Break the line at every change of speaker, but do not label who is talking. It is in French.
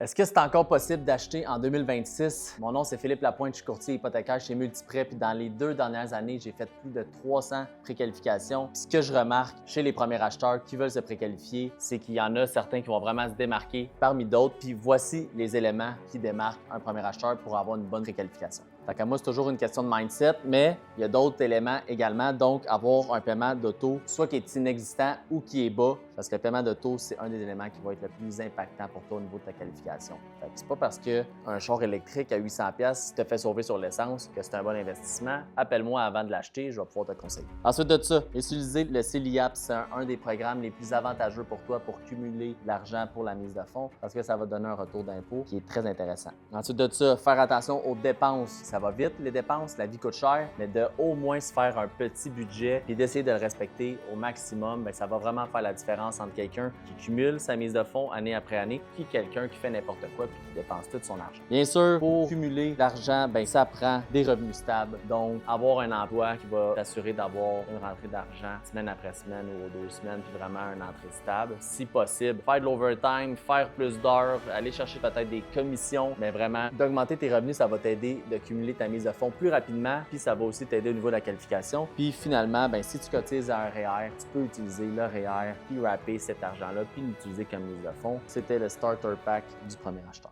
Est-ce que c'est encore possible d'acheter en 2026? Mon nom, c'est Philippe Lapointe, je suis courtier hypothécaire chez Multiprêt. Puis dans les 2 dernières années, j'ai fait plus de 300 préqualifications. Puis ce que je remarque chez les premiers acheteurs qui veulent se préqualifier, c'est qu'il y en a certains qui vont vraiment se démarquer parmi d'autres. Puis voici les éléments qui démarquent un premier acheteur pour avoir une bonne préqualification. Fait qu'à moi, c'est toujours une question de mindset, mais il y a d'autres éléments également. Donc, avoir un paiement d'auto, soit qui est inexistant ou qui est bas, parce que le paiement d'auto, c'est un des éléments qui va être le plus impactant pour toi au niveau de ta qualification. Fait que c'est pas parce qu'un char électrique à 800$ te fait sauver sur l'essence que c'est un bon investissement. Appelle-moi avant de l'acheter, je vais pouvoir te conseiller. Ensuite de ça, utiliser le CELIAP, c'est un des programmes les plus avantageux pour toi pour cumuler de l'argent pour la mise de fonds parce que ça va donner un retour d'impôt qui est très intéressant. Ensuite de ça, faire attention aux dépenses. Ça va vite, les dépenses, la vie coûte cher, mais de au moins se faire un petit budget et d'essayer de le respecter au maximum, bien, ça va vraiment faire la différence entre quelqu'un qui cumule sa mise de fonds année après année et quelqu'un qui fait n'importe quoi puis qui dépense tout son argent. Bien sûr, pour cumuler l'argent, bien, ça prend des revenus stables. Donc, avoir un emploi qui va t'assurer d'avoir une rentrée d'argent semaine après semaine ou 2 semaines, puis vraiment une entrée stable. Si possible, faire de l'overtime, faire plus d'heures, aller chercher peut-être des commissions, mais vraiment, d'augmenter tes revenus, ça va t'aider de cumuler ta mise de fonds plus rapidement, puis ça va aussi t'aider au niveau de la qualification. Puis finalement, bien, si tu cotises à un REER, tu peux utiliser le REER, puis wrapper cet argent-là, puis l'utiliser comme mise de fonds. C'était le Starter Pack du premier acheteur.